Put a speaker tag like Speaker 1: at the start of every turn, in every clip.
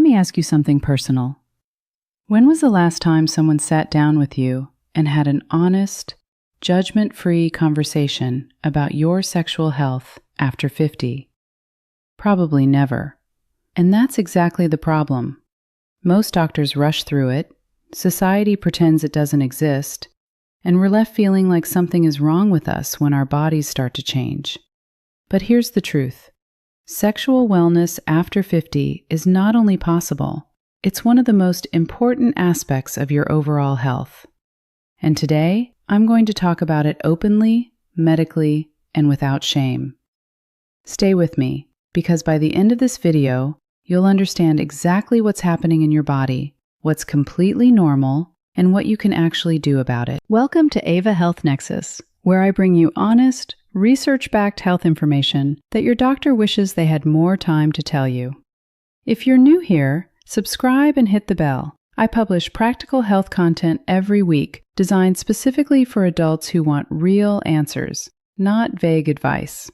Speaker 1: me ask you something personal. When was the last time someone sat down with you and had an honest, judgment-free conversation about your sexual health after 50? Probably never. And that's exactly the problem. Most doctors rush through it, society pretends it doesn't exist, and we're left feeling like something is wrong with us when our bodies start to change. But here's the truth. Sexual wellness after 50 is not only possible, it's one of the most important aspects of your overall health. And today, I'm going to talk about it openly, medically, and without shame. Stay with me, because by the end of this video, you'll understand exactly what's happening in your body, what's completely normal, and what you can actually do about it. Welcome to Ava Health Nexus, where I bring you honest, research-backed health information that your doctor wishes they had more time to tell you. If you're new here, subscribe and hit the bell. I publish practical health content every week, designed specifically for adults who want real answers, not vague advice.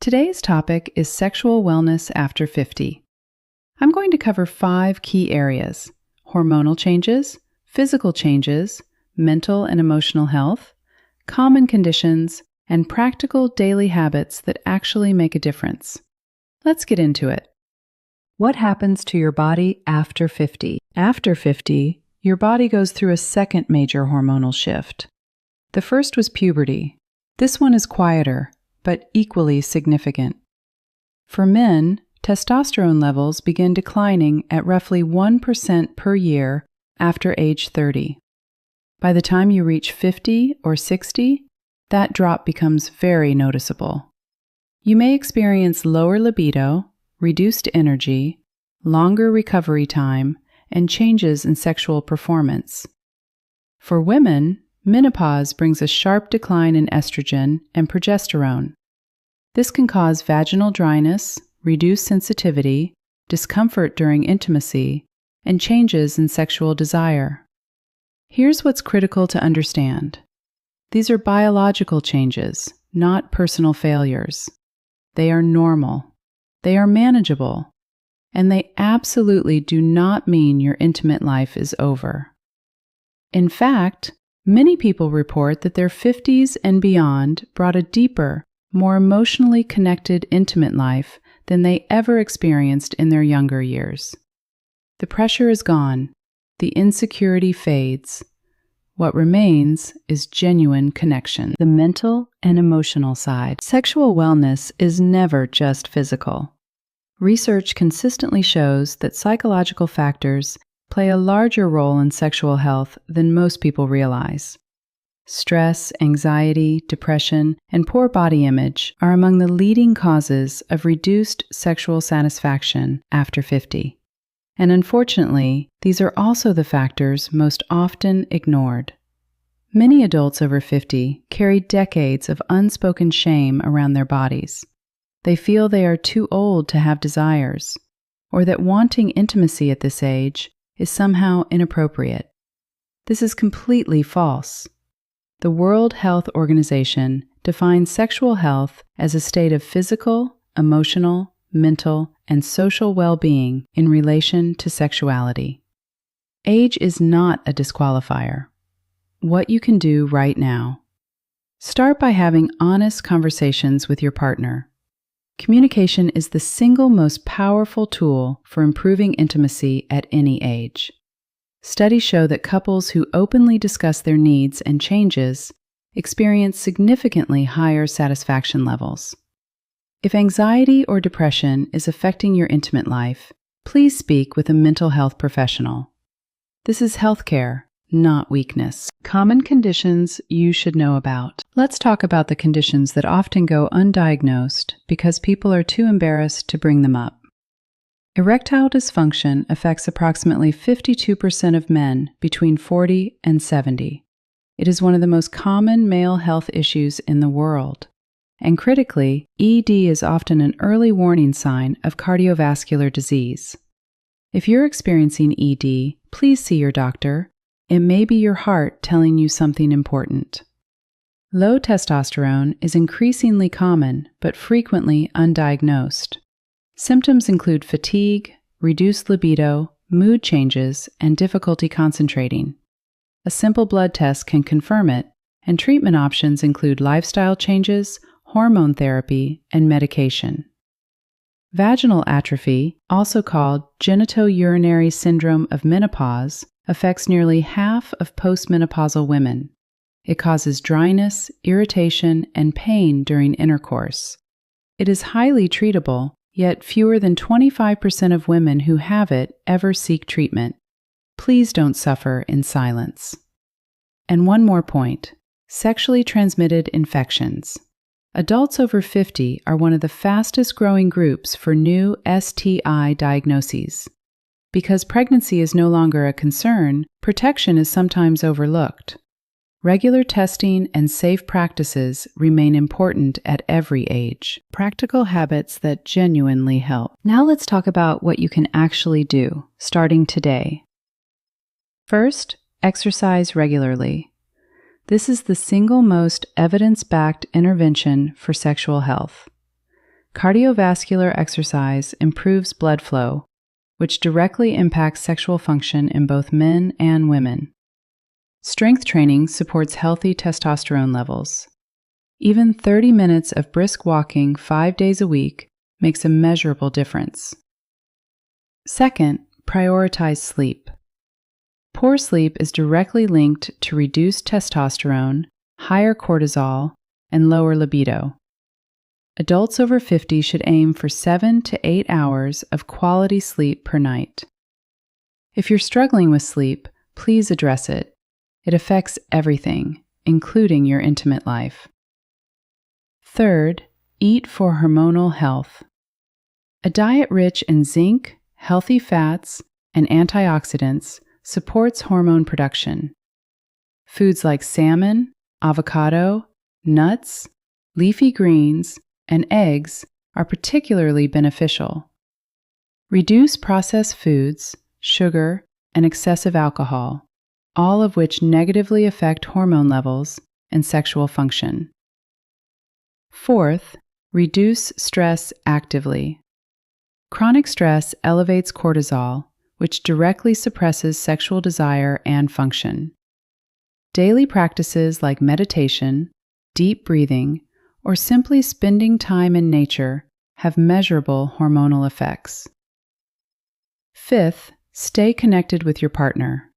Speaker 1: Today's topic is sexual wellness after 50. I'm going to cover 5 key areas: hormonal changes, physical changes, mental and emotional health, common conditions, and practical daily habits that actually make a difference. Let's get into it. What happens to your body after 50? After 50, your body goes through a second major hormonal shift. The first was puberty. This one is quieter, but equally significant. For men, testosterone levels begin declining at roughly 1% per year after age 30. By the time you reach 50 or 60, that drop becomes very noticeable. You may experience lower libido, reduced energy, longer recovery time, and changes in sexual performance. For women, menopause brings a sharp decline in estrogen and progesterone. This can cause vaginal dryness, reduced sensitivity, discomfort during intimacy, and changes in sexual desire. Here's what's critical to understand. These are biological changes, not personal failures. They are normal. They are manageable. And they absolutely do not mean your intimate life is over. In fact, many people report that their 50s and beyond brought a deeper, more emotionally connected intimate life than they ever experienced in their younger years. The pressure is gone. The insecurity fades. What remains is genuine connection. The mental and emotional side. Sexual wellness is never just physical. Research consistently shows that psychological factors play a larger role in sexual health than most people realize. Stress, anxiety, depression, and poor body image are among the leading causes of reduced sexual satisfaction after 50. And unfortunately, these are also the factors most often ignored. Many adults over 50 carry decades of unspoken shame around their bodies. They feel they are too old to have desires, or that wanting intimacy at this age is somehow inappropriate. This is completely false. The World Health Organization defines sexual health as a state of physical, emotional, mental, and social well-being in relation to sexuality. Age is not a disqualifier. What you can do right now. Start by having honest conversations with your partner. Communication is the single most powerful tool for improving intimacy at any age. Studies show that couples who openly discuss their needs and changes experience significantly higher satisfaction levels. If anxiety or depression is affecting your intimate life, please speak with a mental health professional. This is healthcare, not weakness. Common conditions you should know about. Let's talk about the conditions that often go undiagnosed because people are too embarrassed to bring them up. Erectile dysfunction affects approximately 52% of men between 40 and 70. It is one of the most common male health issues in the world. And critically, ED is often an early warning sign of cardiovascular disease. If you're experiencing ED, please see your doctor. It may be your heart telling you something important. Low testosterone is increasingly common, but frequently undiagnosed. Symptoms include fatigue, reduced libido, mood changes, and difficulty concentrating. A simple blood test can confirm it, and treatment options include lifestyle changes, hormone therapy, and medication. Vaginal atrophy, also called genitourinary syndrome of menopause, affects nearly half of postmenopausal women. It causes dryness, irritation, and pain during intercourse. It is highly treatable, yet fewer than 25% of women who have it ever seek treatment. Please don't suffer in silence. And one more point: sexually transmitted infections. Adults over 50 are one of the fastest growing groups for new STI diagnoses. Because pregnancy is no longer a concern, protection is sometimes overlooked. Regular testing and safe practices remain important at every age. Practical habits that genuinely help. Now let's talk about what you can actually do, starting today. First, exercise regularly. This is the single most evidence-backed intervention for sexual health. Cardiovascular exercise improves blood flow, which directly impacts sexual function in both men and women. Strength training supports healthy testosterone levels. Even 30 minutes of brisk walking 5 days a week makes a measurable difference. Second, prioritize sleep. Poor sleep is directly linked to reduced testosterone, higher cortisol, and lower libido. Adults over 50 should aim for 7 to 8 hours of quality sleep per night. If you're struggling with sleep, please address it. It affects everything, including your intimate life. Third, eat for hormonal health. A diet rich in zinc, healthy fats, and antioxidants supports hormone production. Foods like salmon, avocado, nuts, leafy greens, and eggs are particularly beneficial. Reduce processed foods, sugar, and excessive alcohol, all of which negatively affect hormone levels and sexual function. Fourth, reduce stress actively. Chronic stress elevates cortisol, which directly suppresses sexual desire and function. Daily practices like meditation, deep breathing, or simply spending time in nature have measurable hormonal effects. Fifth, stay connected with your partner.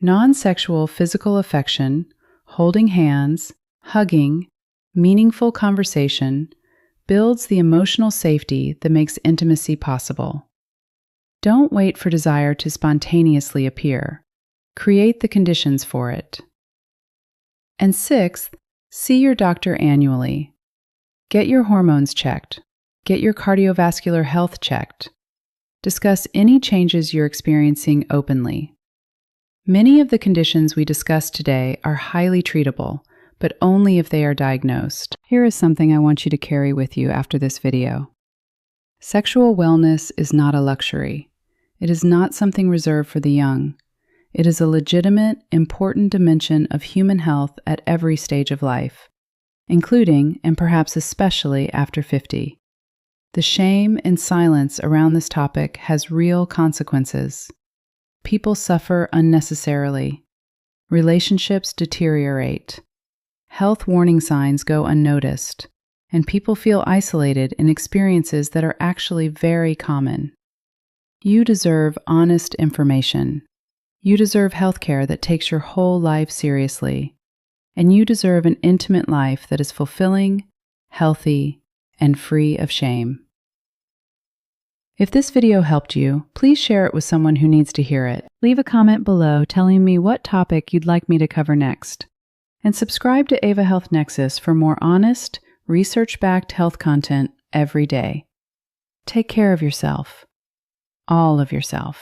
Speaker 1: Non-sexual physical affection, holding hands, hugging, meaningful conversation builds the emotional safety that makes intimacy possible. Don't wait for desire to spontaneously appear. Create the conditions for it. And sixth, see your doctor annually. Get your hormones checked. Get your cardiovascular health checked. Discuss any changes you're experiencing openly. Many of the conditions we discussed today are highly treatable, but only if they are diagnosed. Here is something I want you to carry with you after this video. Sexual wellness is not a luxury. It is not something reserved for the young. It is a legitimate, important dimension of human health at every stage of life, including, and perhaps especially, after 50. The shame and silence around this topic has real consequences. People suffer unnecessarily. Relationships deteriorate. Health warning signs go unnoticed, and people feel isolated in experiences that are actually very common. You deserve honest information. You deserve healthcare that takes your whole life seriously. And you deserve an intimate life that is fulfilling, healthy, and free of shame. If this video helped you, please share it with someone who needs to hear it. Leave a comment below telling me what topic you'd like me to cover next. And subscribe to Ava Health Nexus for more honest, research-backed health content every day. Take care of yourself. All of yourself.